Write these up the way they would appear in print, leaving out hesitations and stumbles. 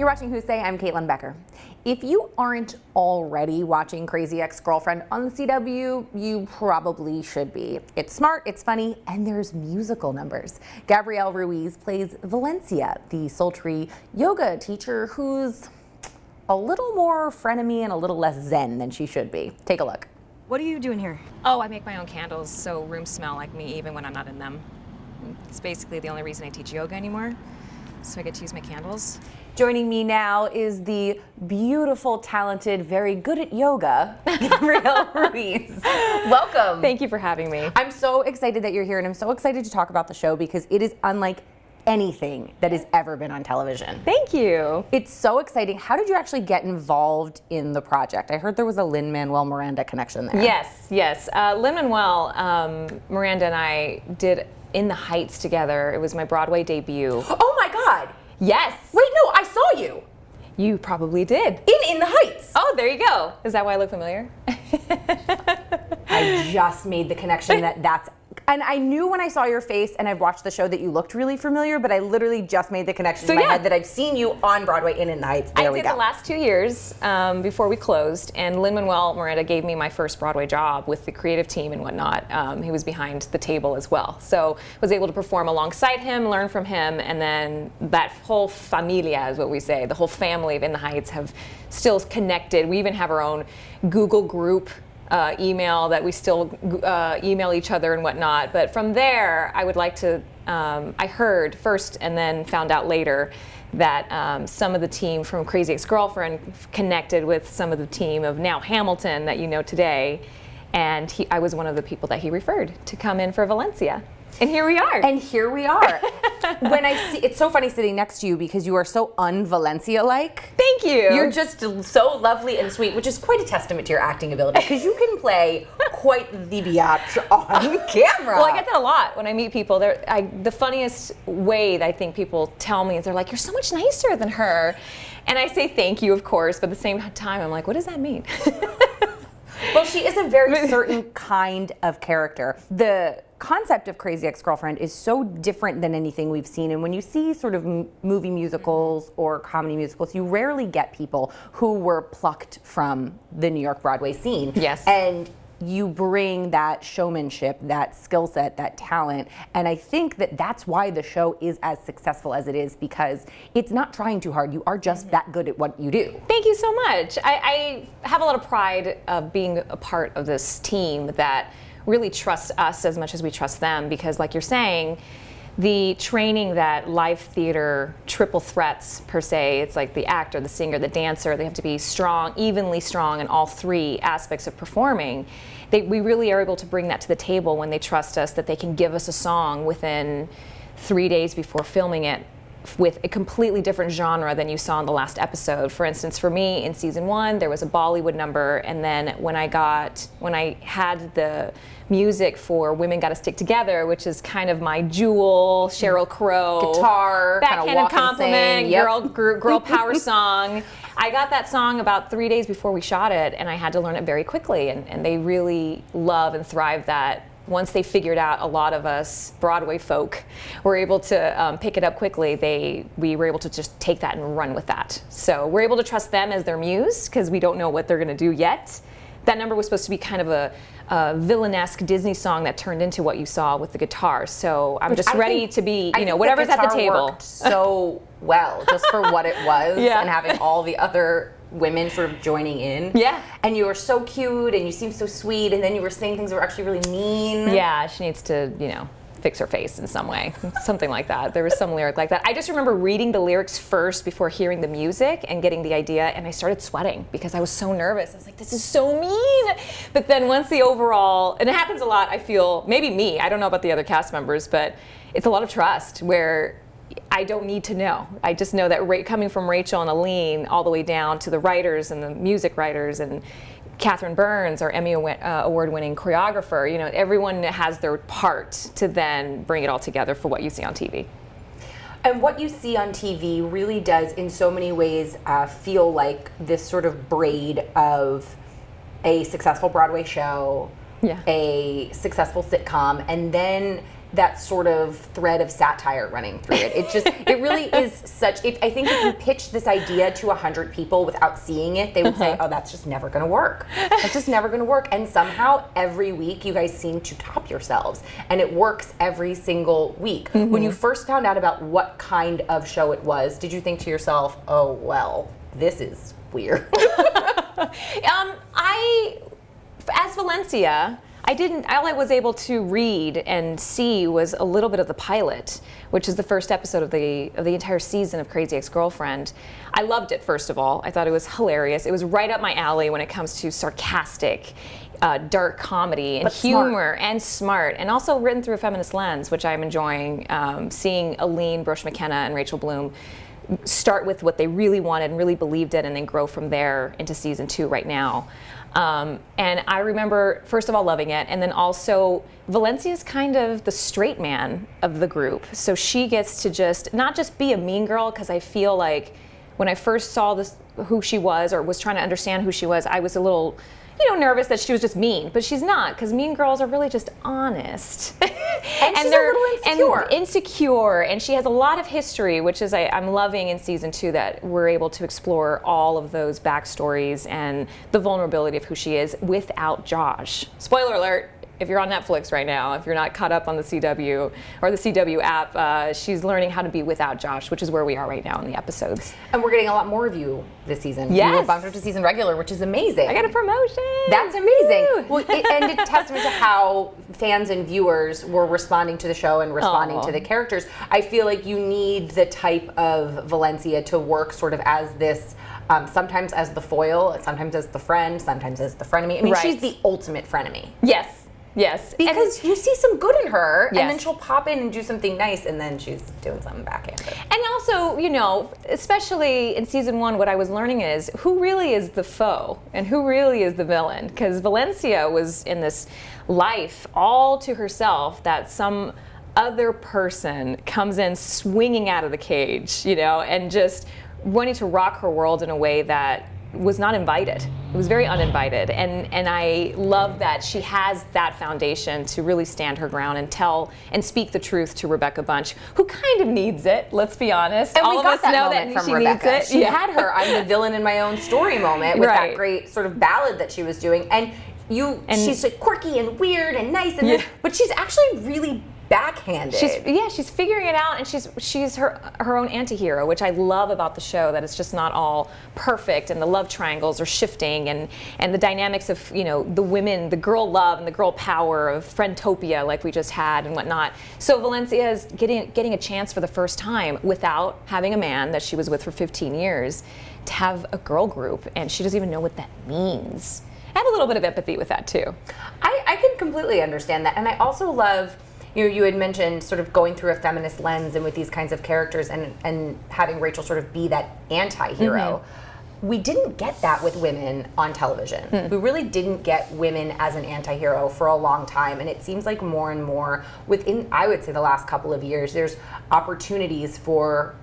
You're watching WHOSAY. I'm Caitlyn Becker. If you aren't already watching Crazy Ex-Girlfriend on the CW, you probably should be. It's smart, it's funny, and there's musical numbers. Gabrielle Ruiz plays Valencia, the sultry yoga teacher who's a little more frenemy and a little less zen than she should be. Take a look. What are you doing here? Oh, I make my own candles so rooms smell like me even when I'm not in them. It's basically the only reason I teach yoga anymore, so I get to use my candles. Joining me now is the beautiful, talented, very good at yoga, Gabrielle Ruiz. Welcome. Thank you for having me. I'm so excited that you're here, and I'm so excited to talk about the show because it is unlike anything that has ever been on television. Thank you. It's so exciting. How did you actually get involved in the project? I heard there was a Lin-Manuel Miranda connection there. Yes. Lin-Manuel, Miranda and I did In the Heights together. It was my Broadway debut. Oh my God. Yes. Wait, no, I saw you. You probably did. In the Heights. Oh, there you go. Is that why I look familiar? I just made the connection that's, and I knew when I saw your face and I've watched the show that you looked really familiar, but I literally just made the connection in my head that I've seen you on Broadway in the Heights. There we go. I did the last 2 years before we closed, and Lin-Manuel Miranda gave me my first Broadway job with the creative team and whatnot. He was behind the table as well. So was able to perform alongside him, learn from him, and then that whole familia is what we say, the whole family of In the Heights have still connected. We even have our own Google group email that we still email each other and whatnot. But from there, I would like to, I heard first and then found out later that some of the team from Crazy Ex-Girlfriend connected with some of the team of now Hamilton that you know today. And I was one of the people that he referred to come in for Valencia. And here we are. And here we are. When I see, it's so funny sitting next to you because you are so un-Valencia-like. Thank you. You're just so lovely and sweet, which is quite a testament to your acting ability because you can play quite the biatch on camera. Well, I get that a lot when I meet people. The funniest way that I think people tell me is they're like, "You're so much nicer than her," and I say thank you, of course, but at the same time, I'm like, "What does that mean?" Well, she is a very certain kind of character. The concept of Crazy Ex-Girlfriend is so different than anything we've seen, and when you see sort of movie musicals or comedy musicals, you rarely get people who were plucked from the New York Broadway scene. Yes. And you bring that showmanship, that skill set, that talent, and I think that that's why the show is as successful as it is, because it's not trying too hard. You are just that good at what you do. Thank you so much. I have a lot of pride of being a part of this team that really trusts us as much as we trust them, because like you're saying, the training that live theater triple threats per se, it's like the actor, the singer, the dancer, they have to be strong, evenly strong in all three aspects of performing. We really are able to bring that to the table when they trust us that they can give us a song within 3 days before filming it with a completely different genre than you saw in the last episode. For instance, for me in season 1, there was a Bollywood number, and then when I had the music for Women Gotta Stick Together, which is kind of my jewel, Sheryl Crow, guitar, backhanded compliment, yep. girl power song. I got that song about 3 days before we shot it, and I had to learn it very quickly, and they really love and thrive that. Once they figured out, a lot of us Broadway folk were able to pick it up quickly. We were able to just take that and run with that. So we're able to trust them as their muse because we don't know what they're going to do yet. That number was supposed to be kind of a villainesque Disney song that turned into what you saw with the guitar. So I'm just ready to be, whatever's at the table. Worked so well, just for what it was, and having all the other women sort of joining in. Yeah. And you were so cute and you seemed so sweet, and then you were saying things that were actually really mean. Yeah, she needs to, fix her face in some way. Something like that. There was some lyric like that. I just remember reading the lyrics first before hearing the music and getting the idea, and I started sweating because I was so nervous. I was like, this is so mean. But then once the overall, and it happens a lot, I feel, maybe me, I don't know about the other cast members, but it's a lot of trust where I don't need to know. I just know that coming from Rachel and Aline all the way down to the writers and the music writers and Catherine Burns, our Emmy award-winning choreographer, everyone has their part to then bring it all together for what you see on TV. And what you see on TV really does, in so many ways, feel like this sort of braid of a successful Broadway show, a successful sitcom, and then that sort of thread of satire running through it. It really is such, I think if you pitch this idea to 100 people without seeing it, they would say, oh, that's just never gonna work. That's just never gonna work. And somehow every week you guys seem to top yourselves, and it works every single week. When you first found out about what kind of show it was, did you think to yourself, oh, well, this is weird? As Valencia, all I was able to read and see was a little bit of the pilot, which is the first episode of the entire season of Crazy Ex-Girlfriend. I loved it, first of all. I thought it was hilarious. It was right up my alley when it comes to sarcastic, dark comedy and humor and smart, and also written through a feminist lens, which I'm enjoying. Seeing Aline Brosh McKenna and Rachel Bloom start with what they really wanted and really believed in, and then grow from there into season 2 right now. And I remember, first of all, loving it, and then also Valencia's kind of the straight man of the group. So she gets to not just be a mean girl, because I feel like when I first saw who she was, or was trying to understand who she was, I was a little, nervous that she was just mean, but she's not, because mean girls are really just honest. And she's they're a little insecure, and she has a lot of history, which is I'm loving in season 2 that we're able to explore all of those backstories and the vulnerability of who she is without Josh. Spoiler alert. If you're on Netflix right now, if you're not caught up on the CW or the CW app, she's learning how to be without Josh, which is where we are right now in the episodes. And we're getting a lot more of you this season. Yes. You were bumped up to season regular, which is amazing. I got a promotion. That's amazing. Woo. Well, and a testament to how fans and viewers were responding to the show and responding to the characters. I feel like you need the type of Valencia to work sort of as this, sometimes as the foil, sometimes as the friend, sometimes as the frenemy. I mean, she's the ultimate frenemy. Yes. Yes. Because you see some good in her, Yes. and then she'll pop in and do something nice, and then she's doing something backhanded. And also, especially in season 1, what I was learning is who really is the foe and who really is the villain. Because Valencia was in this life all to herself that some other person comes in swinging out of the cage, and just wanting to rock her world in a way that was not invited. It was very uninvited, and I love that she has that foundation to really stand her ground and tell and speak the truth to Rebecca Bunch, who kind of needs it. Let's be honest. And all we of got us that know moment that from she Rebecca. needs it. She had her "I'm the villain in my own story" moment with Right. that great sort of ballad that she was doing, and she's like quirky and weird and nice, and but she's actually really backhanded. She's figuring it out, and she's her own anti-hero, which I love about the show, that it's just not all perfect, and the love triangles are shifting, and the dynamics of the women, the girl love and the girl power of friendtopia like we just had and whatnot. So Valencia is getting a chance for the first time without having a man that she was with for 15 years to have a girl group, and she doesn't even know what that means. I have a little bit of empathy with that too. I can completely understand that, and I also love. You had mentioned sort of going through a feminist lens and with these kinds of characters and having Rachel sort of be that anti-hero. We didn't get that with women on television. We really didn't get women as an anti-hero for a long time, and it seems like more and more within, I would say, the last couple of years, there's opportunities for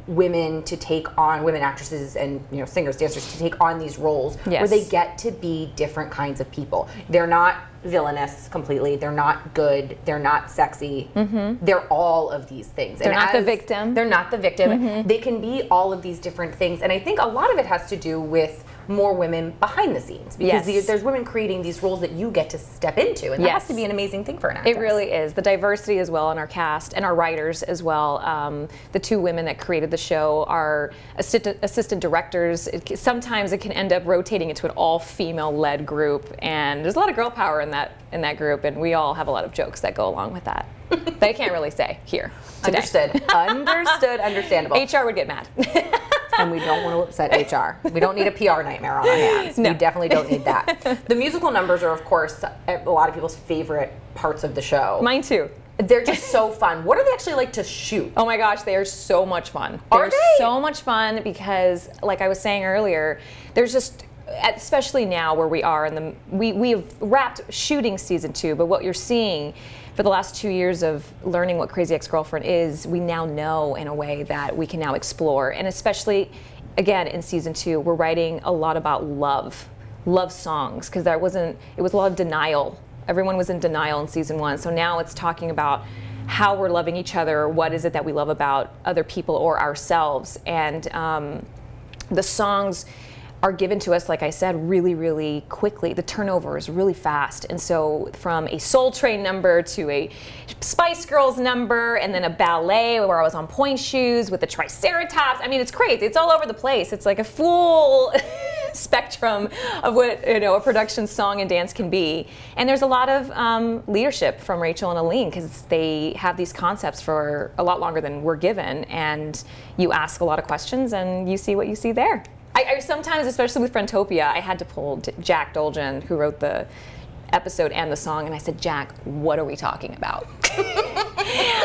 women to take on, women actresses and singers, dancers, to take on these roles where they get to be different kinds of people. They're not villainous completely. They're not good. They're not sexy. They're all of these things. They're not the victim. They're not the victim. They can be all of these different things. And I think a lot of it has to do with more women behind the scenes, because there's women creating these roles that you get to step into, and that has to be an amazing thing for an actress. It really is. The diversity as well in our cast and our writers as well. The 2 women that created the show are assistant directors. Sometimes it can end up rotating into an all-female led group, and there's a lot of girl power in that group, and we all have a lot of jokes that go along with that. That I can't really say here today. Understood. Understandable. HR would get mad. And we don't want to upset HR. We don't need a PR nightmare on our hands. No. We definitely don't need that. The musical numbers are, of course, a lot of people's favorite parts of the show. Mine too. They're just so fun. What are they actually like to shoot? Oh my gosh, they are so much fun. Are they? So much fun because, like I was saying earlier, there's just, especially now where we are, we have wrapped shooting season 2, but what you're seeing for the last 2 years of learning what Crazy Ex-Girlfriend is, we now know in a way that we can now explore. And especially, again, in season 2, we're writing a lot about love songs, because it was a lot of denial. Everyone was in denial in season 1. So now it's talking about how we're loving each other, what is it that we love about other people or ourselves. And the songs are given to us, like I said, really, really quickly. The turnover is really fast. And so from a Soul Train number to a Spice Girls number, and then a ballet where I was on point shoes with the Triceratops. I mean, it's crazy. It's all over the place. It's like a full spectrum of what, you know, a production song and dance can be. And there's a lot of leadership from Rachel and Aline, because they have these concepts for a lot longer than we're given. And you ask a lot of questions and you see what you see there. I sometimes, especially with Friendtopia, I had to pull Jack Dolgen, who wrote the episode and the song, and I said, Jack, what are we talking about?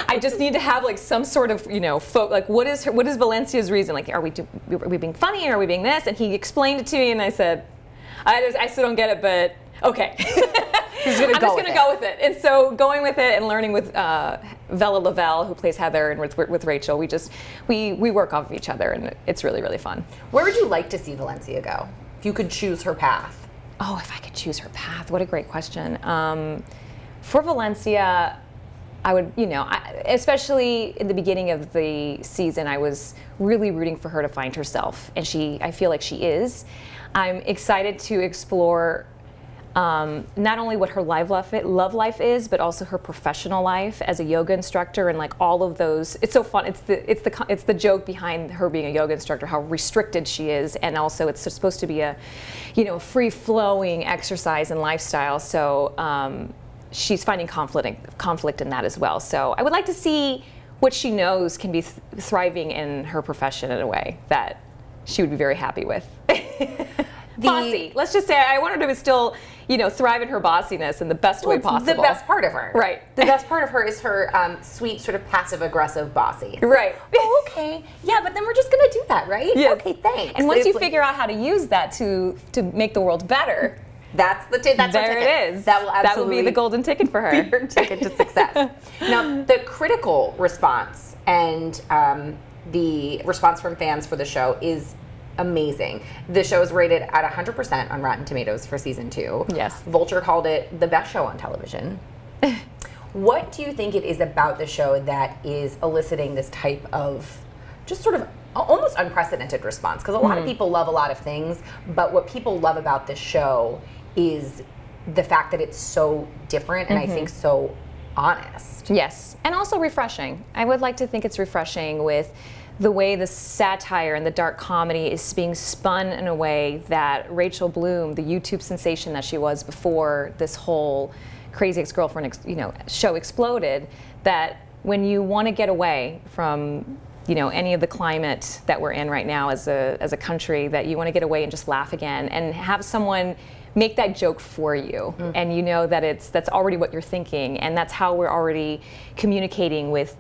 I just need to have like some sort of, you know, like what is Valencia's reason? Like, are we being funny, or are we being this? And he explained it to me, and I said, I still don't get it, but okay. I'm just going to go with it. And so going with it and learning with Vella Lavelle, who plays Heather, and with Rachel, we work off of each other, and it's really, really fun. Where would you like to see Valencia go if you could choose her path? Oh, if I could choose her path, what a great question. For Valencia, I would, you know, especially in the beginning of the season, I was really rooting for her to find herself, and I feel like she is. I'm excited to explore not only what her love life is, but also her professional life as a yoga instructor, and like all of those. It's so fun. It's the joke behind her being a yoga instructor, how restricted she is, and also it's supposed to be a, you know, free flowing exercise and lifestyle. So she's finding conflict in that as well. So I would like to see what she knows can be thriving in her profession in a way that she would be very happy with. Bossy. Let's just say I want her to still, you know, thrive in her bossiness in the best way possible. The best part of her. Right. The best part of her is her sweet, sort of passive-aggressive bossy. Right. Oh, okay. Yeah, but then we're just going to do that, right? Yes. Okay, thanks. And once you figure out how to use that to make the world better, that's her ticket. There it is. That will be the golden ticket for her. Be her ticket to success. Now, the critical response and the response from fans for the show is amazing. The show is rated at 100% on Rotten Tomatoes for season 2. Yes. Vulture called it the best show on television. What do you think it is about the show that is eliciting this type of just sort of almost unprecedented response? Because a lot of people love a lot of things, but what people love about this show is the fact that it's so different and I think so honest. Yes, and also refreshing. I would like to think it's refreshing with the way the satire and the dark comedy is being spun in a way that Rachel Bloom, the YouTube sensation that she was before this whole Crazy Ex-Girlfriend, you know, show exploded, that when you want to get away from, you know, any of the climate that we're in right now as a country, that you want to get away and just laugh again and have someone make that joke for you, and you know that that's already what you're thinking, and that's how we're already communicating with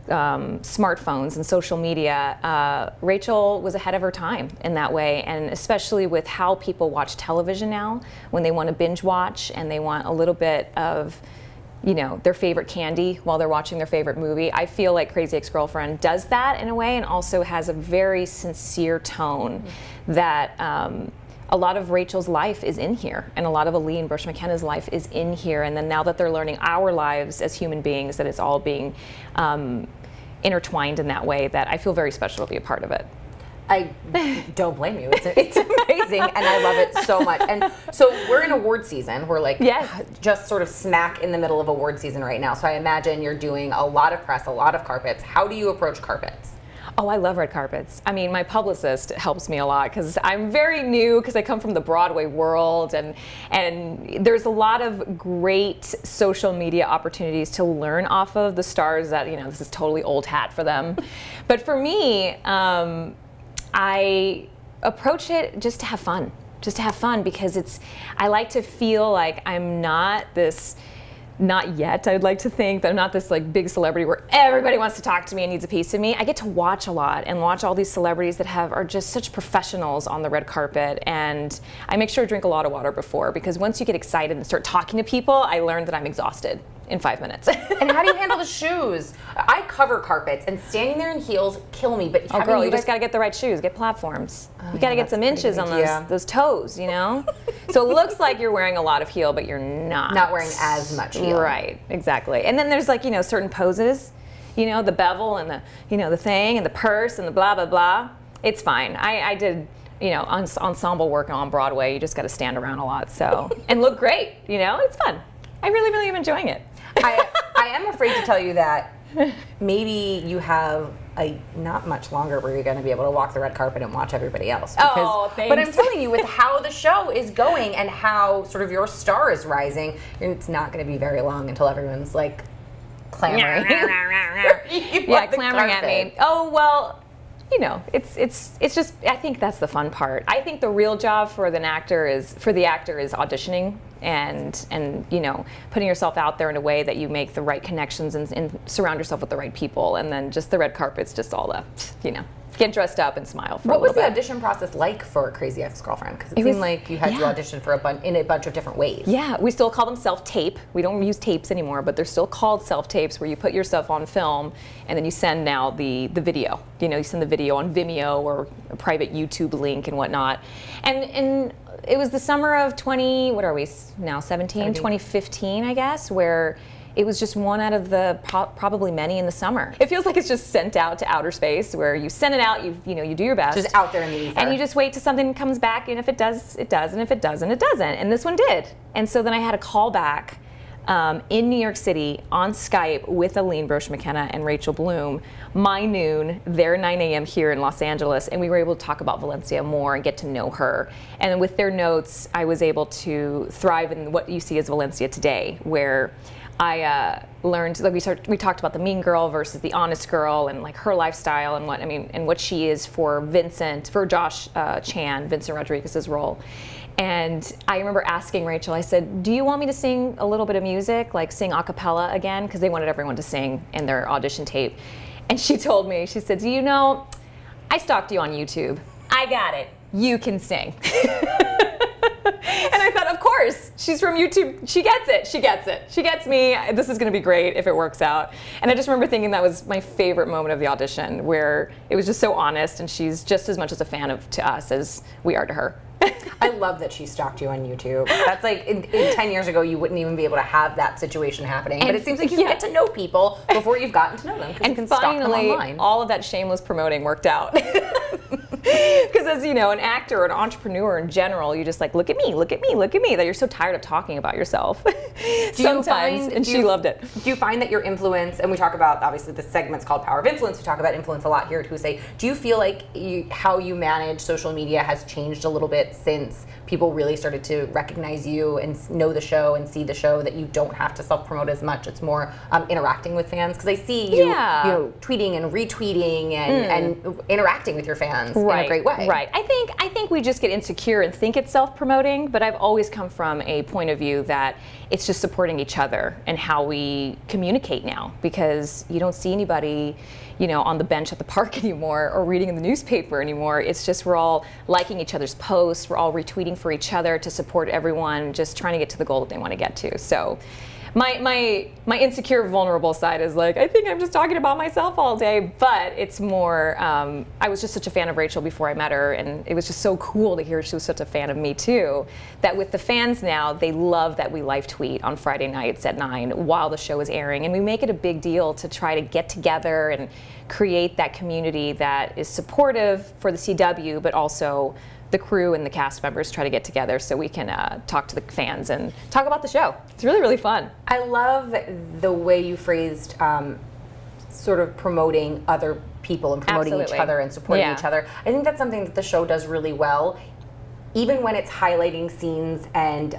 smartphones and social media. Rachel was ahead of her time in that way, and especially with how people watch television now, when they want to binge watch and they want a little bit of, you know, their favorite candy while they're watching their favorite movie. I feel like Crazy Ex-Girlfriend does that in a way, and also has a very sincere tone that a lot of Rachel's life is in here, and a lot of Aline Bush McKenna's life is in here. And then now that they're learning our lives as human beings, that it's all being intertwined in that way, that I feel very special to be a part of it. I don't blame you. It's amazing, and I love it so much. And so we're in award season. We're like just sort of smack in the middle of award season right now. So I imagine you're doing a lot of press, a lot of carpets. How do you approach carpets? Oh, I love red carpets. I mean, my publicist helps me a lot because I'm very new, because I come from the Broadway world, and there's a lot of great social media opportunities to learn off of the stars that, you know, this is totally old hat for them. But for me, I approach it just to have fun. Just to have fun, because I like to feel like I'm not yet, I'd like to think that I'm not this like big celebrity where everybody wants to talk to me and needs a piece of me. I get to watch a lot and watch all these celebrities that are just such professionals on the red carpet, and I make sure to drink a lot of water before, because once you get excited and start talking to people, I learned that I'm exhausted in 5 minutes. And how do you handle the shoes? I cover carpets, and standing there in heels kill me. But Oh, girl, you just got to get the right shoes. Get platforms. You got to get some inches on those toes, you know? So it looks like you're wearing a lot of heel, but you're not. Not wearing as much heel. Right, exactly. And then there's like, you know, certain poses, you know, the bevel and the, you know, the thing and the purse and the blah, blah, blah. It's fine. I did, you know, ensemble work on Broadway. You just got to stand around a lot, so, and look great, you know? It's fun. I really, really am enjoying it. I am afraid to tell you that maybe you have not much longer where you're going to be able to walk the red carpet and watch everybody else. Oh, thanks. But I'm telling you, with how the show is going and how sort of your star is rising, it's not going to be very long until everyone's like clamoring. Yeah, clamoring at me. Oh, well, you know, it's just, I think that's the fun part. I think the real job for the actor is auditioning and you know, putting yourself out there in a way that you make the right connections and surround yourself with the right people, and then just the red carpet's just all the, you know, get dressed up and smile for a little bit. What was the audition process like for Crazy Ex-Girlfriend? Because it seemed like you had to audition for in a bunch of different ways. Yeah, we still call them self-tape. We don't use tapes anymore, but they're still called self-tapes, where you put yourself on film and then you send now the video. You know, you send the video on Vimeo or a private YouTube link and whatnot. And it was the summer of 2015, I guess, where it was just one out of the probably many in the summer. It feels like it's just sent out to outer space, where you send it out, you do your best. Just out there in the ether. And you just wait till something comes back, and if it does, it does, and if it doesn't, it doesn't. And this one did. And so then I had a call back in New York City on Skype with Aline Brosh McKenna and Rachel Bloom, my noon, their 9 a.m. here in Los Angeles, and we were able to talk about Valencia more and get to know her. And with their notes, I was able to thrive in what you see as Valencia today, where I learned, like we talked about the mean girl versus the honest girl, and like her lifestyle and what she is for Josh Chan, Vincent Rodriguez's role. And I remember asking Rachel, I said, do you want me to sing a little bit of music, like sing a cappella again? Because they wanted everyone to sing in their audition tape. And she told me, she said, do you know, I stalked you on YouTube. I got it. You can sing. And I thought, of course, she's from YouTube. She gets it. She gets it. She gets me. This is going to be great if it works out. And I just remember thinking that was my favorite moment of the audition, where it was just so honest, and she's just as much as a fan to us as we are to her. I love that she stalked you on YouTube. That's like, in 10 years ago, you wouldn't even be able to have that situation happening. But it seems like you get to know people before you've gotten to know them, because you can stalk them online. All of that shameless promoting worked out. Because as you know, an actor or an entrepreneur in general, you just like, look at me, look at me, look at me, that you're so tired of talking about yourself. Sometimes, and she loved it. Do you find that your influence, and we talk about, obviously the segment's called Power of Influence, we talk about influence a lot here at WHOSAY. Do you feel like how you manage social media has changed a little bit since people really started to recognize you and know the show and see the show, that you don't have to self-promote as much? It's more interacting with fans? Because I see you, tweeting and retweeting and interacting with your fans in a great way. Right. I think we just get insecure and think it's self-promoting, but I've always come from a point of view that it's just supporting each other and how we communicate now, because you don't see anybody, on the bench at the park anymore or reading in the newspaper anymore. It's just we're all liking each other's posts, we're all retweeting for each other to support everyone, just trying to get to the goal that they want to get to. So my insecure, vulnerable side is like, I think I'm just talking about myself all day, but it's more, I was just such a fan of Rachel before I met her, and it was just so cool to hear she was such a fan of me too, that with the fans now, they love that we live tweet on Friday nights at 9 while the show is airing, and we make it a big deal to try to get together and create that community that is supportive for the CW, but also the crew and the cast members try to get together so we can talk to the fans and talk about the show. It's really, really fun. I love the way you phrased sort of promoting other people and promoting each other and supporting each other. I think that's something that the show does really well. Even when it's highlighting scenes and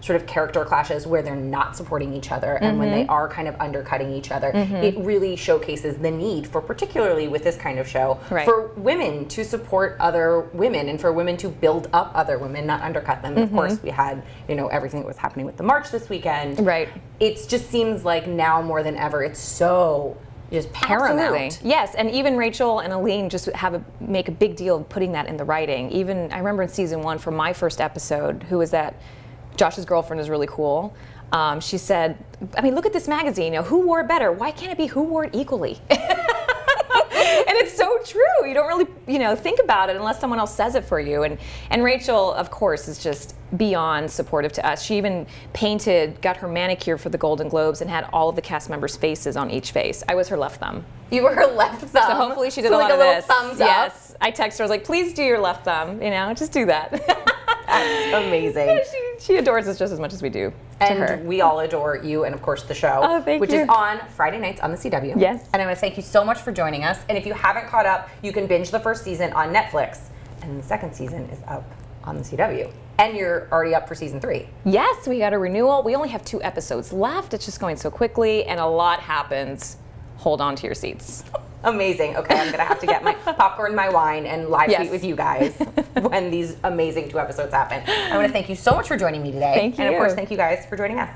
sort of character clashes where they're not supporting each other, and when they are kind of undercutting each other, it really showcases the need for, particularly with this kind of show, for women to support other women and for women to build up other women, not undercut them. Of course, we had everything that was happening with the march this weekend. Right. It just seems like now more than ever, it's so just paramount. Absolutely. Yes, and even Rachel and Aline just make a big deal of putting that in the writing. Even I remember in season 1 for my first episode, who was that Josh's girlfriend is really cool. she said, I mean, look at this magazine. You know, who wore it better? Why can't it be who wore it equally? And it's so true. You don't really, think about it unless someone else says it for you. And Rachel, of course, is just beyond supportive to us. She even got her manicure for the Golden Globes and had all of the cast members' faces on each face. I was her left thumb. You were her left thumb. So hopefully she did a lot of this. Thumbs up. Yes. I texted her, I was like, please do your left thumb. Just do that. That's amazing. Yeah, she adores us just as much as we do to her. And we all adore you and, of course, the show, which is on Friday nights on the CW. Yes. And I want to thank you so much for joining us. And if you haven't caught up, you can binge the first season on Netflix. And the second season is up on the CW. And you're already up for season 3. Yes, we got a renewal. We only have 2 episodes left. It's just going so quickly, and a lot happens. Hold on to your seats. Amazing. Okay, I'm going to have to get my popcorn, my wine, and live tweet with you guys when these amazing 2 episodes happen. I want to thank you so much for joining me today. Thank you. And of course, thank you guys for joining us.